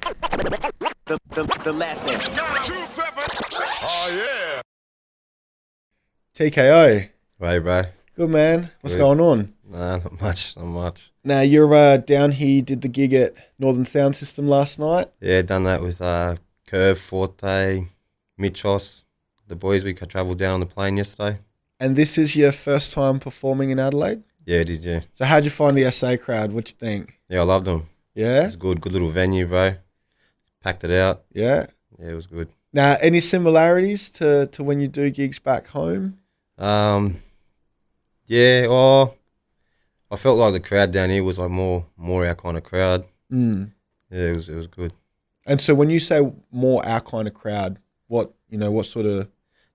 The lesson. Oh, yeah. TKO. Right, bro. Good, man. What's Good. going on? Nah, not much. Now, you're down here, did the gig at Northern Sound System last night. Yeah, done that with Curve, Forte, Mitchos. The boys, we could travel down on the plane yesterday. And this is your first time performing in Adelaide? Yeah, it is, yeah. So how'd you find the SA crowd? What'd you think? Yeah, I loved them. Yeah? It's good little venue, bro. Packed it out. Yeah? Yeah, it was good. Now, any similarities to when you do gigs back home? Yeah, I felt like the crowd down here was like more our kind of crowd. Mm. Yeah, it was good. And so when you say more our kind of crowd, what sort of...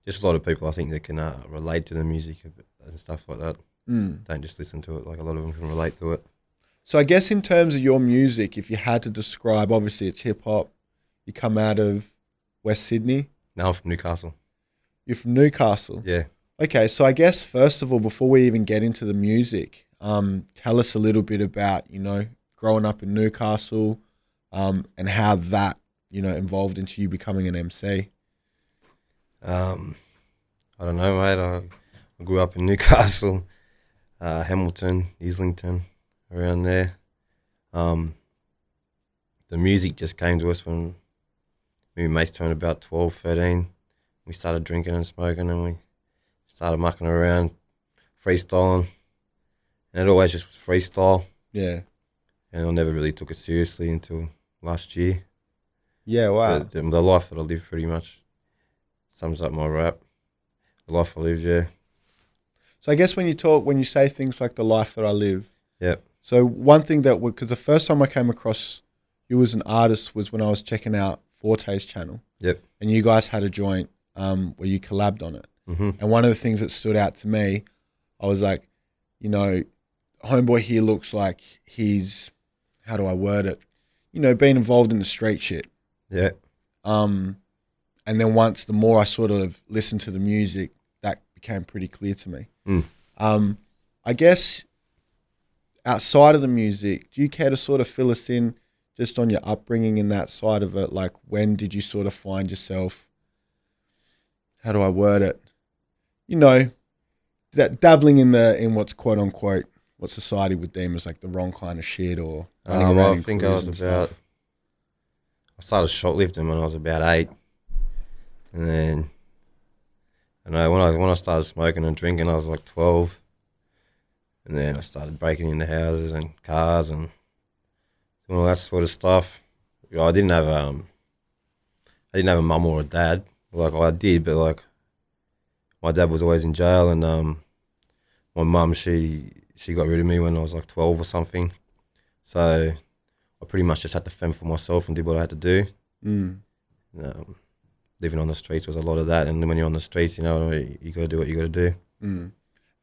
Just a lot of people, I think, that can relate to the music and stuff like that. Mm. Don't just listen to it. Like, a lot of them can relate to it. So I guess in terms of your music, if you had to describe, obviously it's hip-hop, you come out of West Sydney. Now I'm from Newcastle. You're from Newcastle? Yeah. Okay, so I guess first of all, before we even get into the music, tell us a little bit about, growing up in Newcastle and how that, involved into you becoming an MC. I don't know, mate. I grew up in Newcastle, Hamilton, Islington, around there. The music just came to us when me and mates turned about 12, 13. We started drinking and smoking, and we started mucking around, freestyling. And it always just was freestyle. Yeah. And I never really took it seriously until last year. Yeah, wow. The life that I live pretty much sums up my rap. The life I live, yeah. So I guess when you say things like the life that I live. Yep. So one thing because the first time I came across you as an artist was when I was checking out Forte's channel. Yep. And you guys had a joint where you collabed on it. Mm-hmm. And one of the things that stood out to me, I was like, homeboy here looks like he's, how do I word it? Being involved in the street shit. Yeah. And then the more I sort of listened to the music, that became pretty clear to me. Mm. I guess outside of the music, do you care to sort of fill us in just on your upbringing in that side of it? Like, when did you sort of find yourself, how do I word it? That dabbling in what's quote unquote, what society would deem as like the wrong kind of shit, or I think I started shoplifting when I was about 8. And then, when I started smoking and drinking, I was like 12. And then I started breaking into houses and cars and doing all that sort of stuff. I didn't have a mum or a dad. Like, I did, but like, my dad was always in jail, and my mum, she got rid of me when I was like 12 or something. So I pretty much just had to fend for myself and did what I had to do. Mm. Living on the streets was a lot of that, and when you're on the streets, you got to do what you got to do. Mm.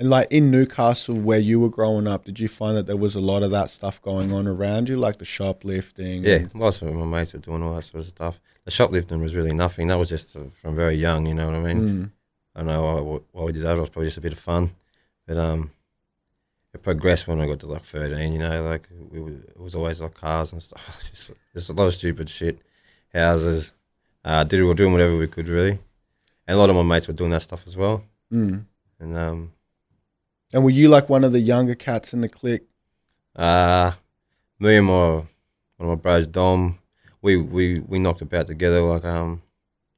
And like in Newcastle, where you were growing up, did you find that there was a lot of that stuff going on around you, like the shoplifting? Yeah, lots of my mates were doing all that sort of stuff. The shoplifting was really nothing. That was just from very young, you know what I mean? Mm. I don't know why we did that. It was probably just a bit of fun. But it progressed when I got to like 13, like it was always like cars and stuff. Just a lot of stupid shit. Houses. We're doing whatever we could, really. And a lot of my mates were doing that stuff as well. Mm. And were you like one of the younger cats in the clique? Me and one of my bros, Dom, we knocked about together like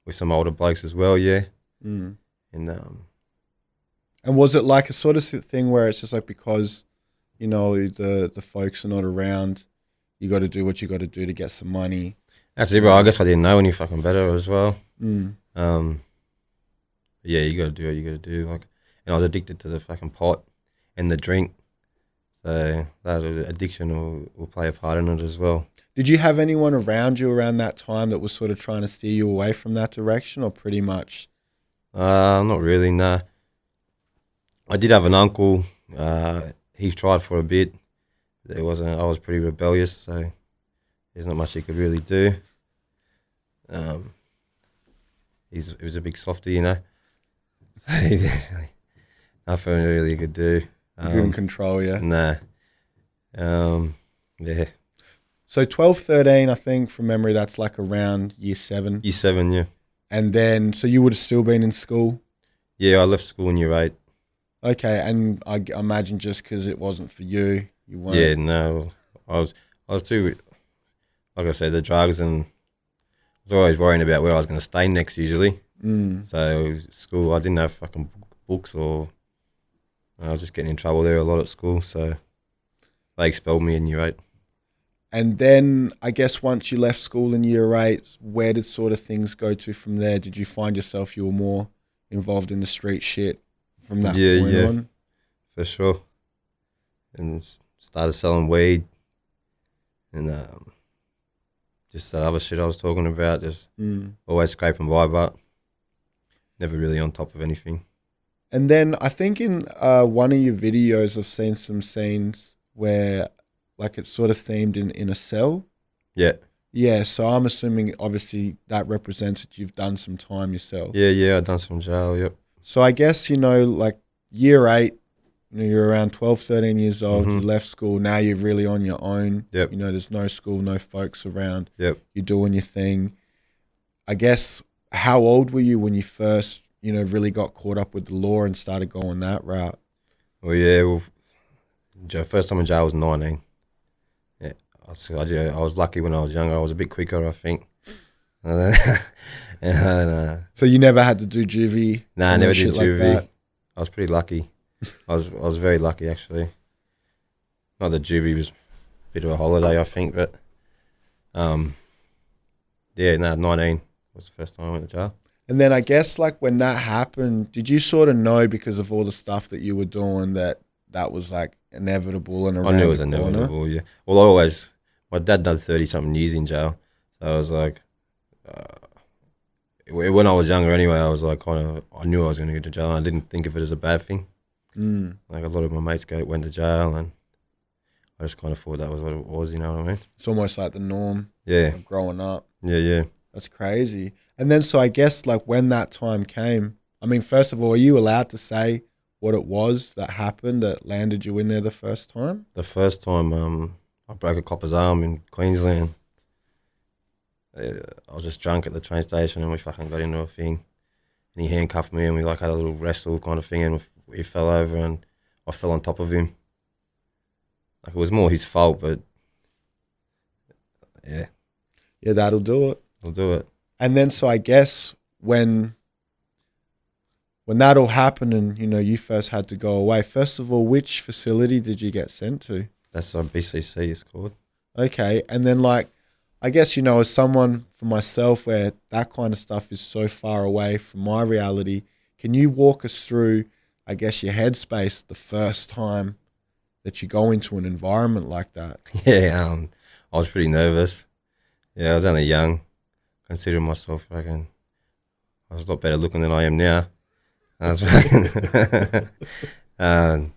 with some older blokes as well, yeah. Mm. And was it like a sort of thing where it's just like, because the folks are not around, you got to do what you got to do to get some money? That's it, bro. I guess I didn't know any fucking better as well. Mm. Yeah, you got to do what you got to do. Like, and I was addicted to the fucking pot and the drink, so that addiction will play a part in it as well. Did you have anyone around you around that time that was sort of trying to steer you away from that direction, or pretty much? Not really, nah. I did have an uncle. He tried for a bit. I was pretty rebellious, so there's not much he could really do. He was a big softie, Nothing really he could do. You couldn't control, yeah? Nah. Yeah. So 12, 13, I think from memory, that's like around year 7. Year 7, yeah. And then, so you would have still been in school? Yeah, I left school in year 8. Okay, and I imagine just because it wasn't for you, you weren't. Yeah, no, I was too, like I said, the drugs, and I was always worrying about where I was going to stay next usually. So school, I didn't have fucking books, or I was just getting in trouble there a lot at school. So they expelled me in year 8. And then I guess once you left school in year 8, where did sort of things go to from there? Did you find yourself you were more involved in the street shit from that point on? For sure. And started selling weed, and just that other shit I was talking about, just always scraping by, but never really on top of anything. And then I think in one of your videos I've seen some scenes where like it's sort of themed in a cell. Yeah. Yeah, so I'm assuming obviously that represents that you've done some time yourself. Yeah, I've done some jail, yep. So I guess, like year 8, you're around 12, 13 years old, you left school, now you're really on your own. Yep. There's no school, no folks around. Yep. You're doing your thing. I guess, how old were you when you first, really got caught up with the law and started going that route? Well, yeah, first time in jail was 19. Yeah, I was lucky when I was younger. I was a bit quicker, I think. So you never had to do juvie? Nah, I never did juvie. Like I was pretty lucky. I was very lucky, actually. Not that juvie was a bit of a holiday, I think, but 19 was the first time I went to jail. And then I guess like when that happened, did you sort of know because of all the stuff that you were doing that was like inevitable and around I knew it was the corner? inevitable, yeah. Well, my dad done 30-something years in jail, so I was like, when I was younger anyway, I was like I knew I was going to go to jail. I didn't think of it as a bad thing. Like a lot of my mates went to jail, and I just kind of thought that was what it was, you know what I mean? It's almost like the norm of growing up. Yeah. That's crazy. And then, so I guess, like, when that time came, I mean, first of all, are you allowed to say what it was that happened that landed you in there the first time? The first time, I broke a copper's arm in Queensland. I was just drunk at the train station, and we fucking got into a thing. And he handcuffed me, and we, like, had a little wrestle kind of thing, and he fell over, and I fell on top of him. Like, it was more his fault, but, yeah. Yeah, that'll do it. I'll do it. And then, so I guess when that all happened and, you first had to go away, first of all, which facility did you get sent to? That's what BCC is called. Okay. And then, like, I guess, as someone, for myself, where that kind of stuff is so far away from my reality, can you walk us through, I guess, your headspace the first time that you go into an environment like that? Yeah, I was pretty nervous. Yeah, I was only young. Considering myself, I was a lot better looking than I am now. I was yeah, I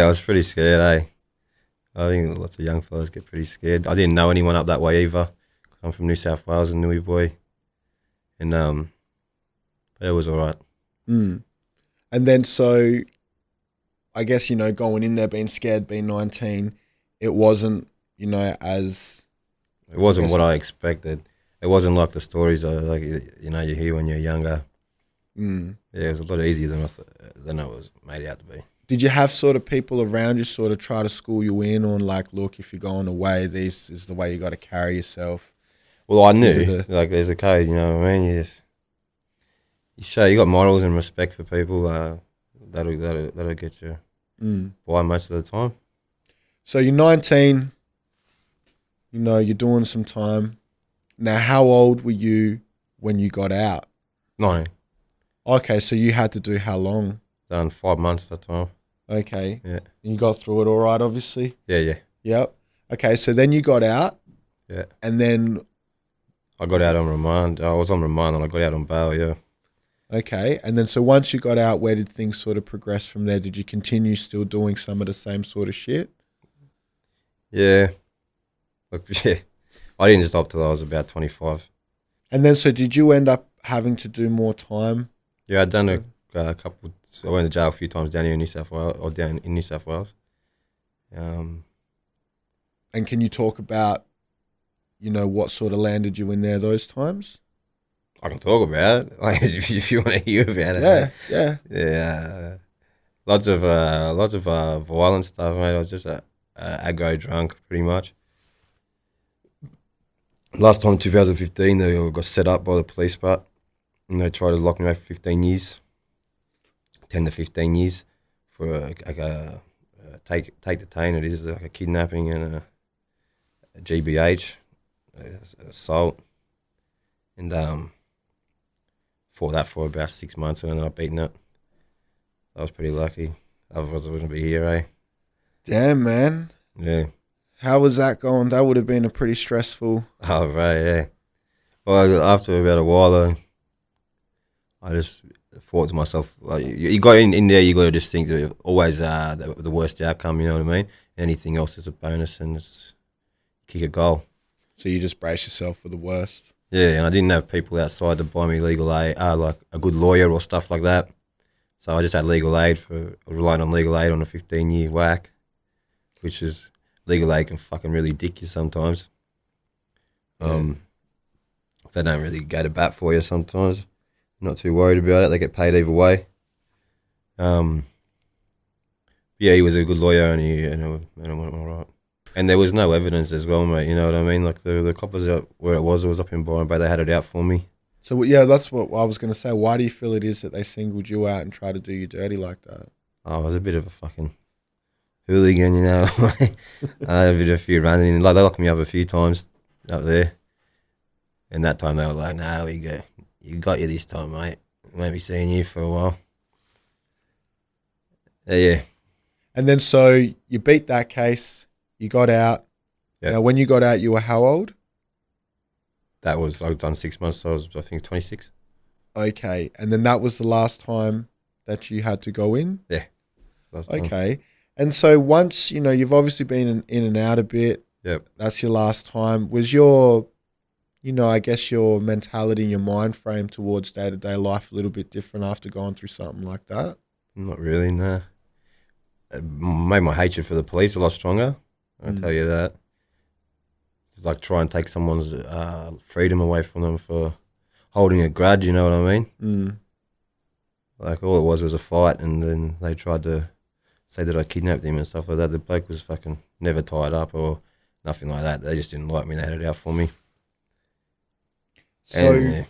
was pretty scared, eh? I think lots of young fellas get pretty scared. I didn't know anyone up that way either. I'm from New South Wales, a Newey boy. And but it was all right. And then, so I guess, going in there, being scared, being 19, it wasn't, as... It wasn't what I expected. It wasn't like the stories you hear when you're younger. Yeah, it was a lot easier than it was made out to be. Did you have sort of people around you sort of try to school you in on, like, look, if you're going away, this is the way you got to carry yourself? Well, I knew, like, there's a code, you know what I mean? You got morals and respect for people. That'll get you by most of the time. So you're 19. You're doing some time. Now, how old were you when you got out? 19. Okay, so you had to do how long? Done 5 months that time. Okay. Yeah. And you got through it all right, obviously? Yeah. Yep. Okay, so then you got out. Yeah. And then... I got out on remand. I was on remand and I got out on bail, yeah. Okay, and then so once you got out, where did things sort of progress from there? Did you continue still doing some of the same sort of shit? Yeah. Look, yeah. I didn't stop till I was about 25. And then, so did you end up having to do more time? Yeah, I'd done a couple. I went to jail a few times down here in New South Wales, or down in New South Wales. And can you talk about you know, what sort of landed you in there those times? I can talk about it, like, if you want to hear about it. Yeah, yeah. Yeah. Lots of violent stuff, mate. I was just a aggro drunk, pretty much. Last time, 2015, they got set up by the police, but and they tried to lock me away for 15 years, 10 to 15 years for take detain. It is like a kidnapping and a GBH, assault, and fought that for about 6 months and ended up beating it. I was pretty lucky. Otherwise, I wouldn't be here, eh? Damn, man. Yeah. How was that going? That would have been a pretty stressful. Oh, right, yeah. Well, after about a while, I just thought to myself, like, you got in there, you got to just think that always the worst outcome, you know what I mean? Anything else is a bonus and it's kick a goal. So you just brace yourself for the worst. Yeah, and I didn't have people outside to buy me legal aid, like a good lawyer or stuff like that. So I just had legal aid relying on legal aid on a 15-year whack, which is legal aid can fucking really dick you sometimes. They don't really go to bat for you sometimes. Not too worried about it. They get paid either way. Yeah, he was a good lawyer and it went all right. And there was no evidence as well, mate. You know what I mean? Like the coppers out where it was up in Byron Bay. They had it out for me. So, yeah, that's what I was going to say. Why do you feel it is that they singled you out and tried to do you dirty like that? Oh, I was a bit of a fucking hooligan, you know. I had a few running. Like, they locked me up a few times up there. And that time they were like, "No, you got you this time, mate. We won't be seeing you for a while." Yeah. And then so you beat that case. You got out. Yep. Now, when you got out, you were how old? I've done 6 months, so I think 26. Okay. And then that was the last time that you had to go in? Yeah. Last time. Okay. And so once, you know, you've obviously been in and out a bit. Yep. That's your last time. Was your, you know, I guess your mentality and your mind frame towards day-to-day life a little bit different after going through something like that? Not really, no. It made my hatred for the police a lot stronger, I'll tell you that. Like try and take someone's freedom away from them for holding a grudge, you know what I mean? Like all it was a fight, and then they tried to say that I kidnapped him and stuff like that. The bloke was fucking never tied up or nothing like that. They just didn't like me. They had it out for me. So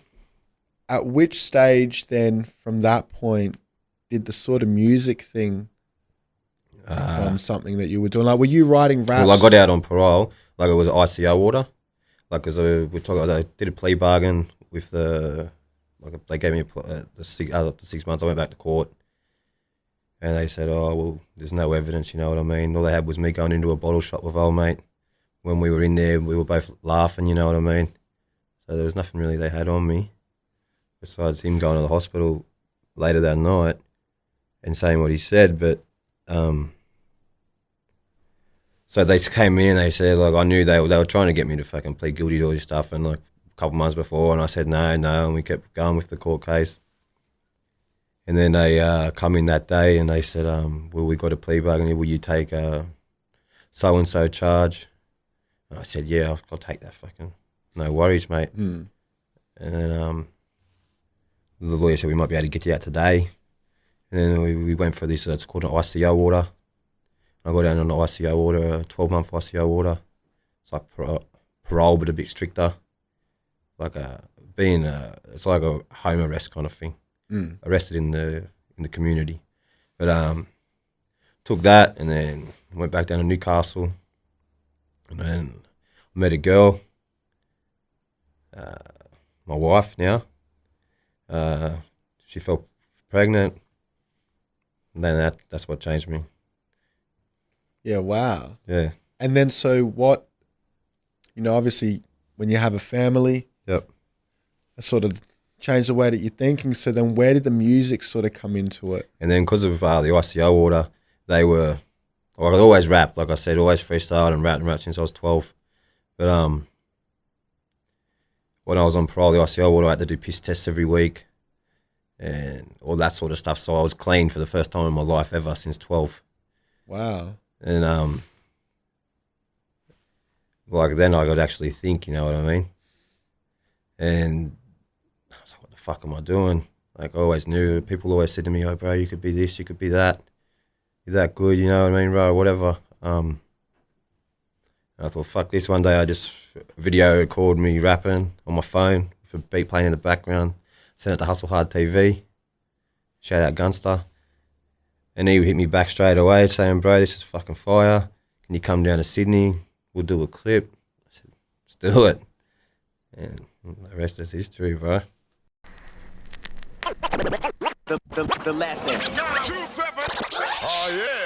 at which stage then from that point did the sort of music thing become something that you were doing? Like, were you writing raps? Well, I got out on parole. Like it was ICO order. Like, cause I did a plea bargain with they gave me the 6 months. I went back to court, and they said, "Oh, well, there's no evidence." You know what I mean? All they had was me going into a bottle shop with old mate. When we were in there, we were both laughing. You know what I mean? So there was nothing really they had on me, besides him going to the hospital later that night and saying what he said. But so they came in and they said, like, I knew they were trying to get me to fucking plead guilty to all this stuff, and like a couple months before, and I said no, and we kept going with the court case. And then they come in that day and they said, well, we got a plea bargain. Will you take so and so charge? And I said, yeah, I'll take that fucking. No worries, mate. And then the lawyer said we might be able to get you out today. And then we went for this, it's called an ICO order. I got down on an ICO order, a 12-month ICO order. It's like parole, but a bit stricter. Like it's like a home arrest kind of thing. Arrested in the community. But took that and then went back down to Newcastle. And then I met a girl. My wife now, she fell pregnant, and then that's what changed me. Yeah, wow. Yeah. And then so what, you know, obviously when you have a family, Yep. it sort of changed the way that you're thinking. So then where did the music sort of come into it? And then because of the ICO order, I always rapped, like I said, always freestyled and rapped since I was 12. But when I was on parole, the ICO order, I had to do piss tests every week and all that sort of stuff. So I was clean for the first time in my life ever since 12. Wow. And like then I got to actually think, you know what I mean? And I was like, what the fuck am I doing? Like I always knew, people always said to me, oh bro, you could be this, you could be that. You're that good, you know what I mean, bro, whatever. And I thought, fuck this. One day I just video recorded me rapping on my phone with a beat playing in the background, sent it to Hustle Hard TV, shout out Gunster. And he hit me back straight away saying, bro, this is fucking fire. Can you come down to Sydney? We'll do a clip. I said, let's do it. And the rest is history, bro. The lesson. 927. Oh, yeah.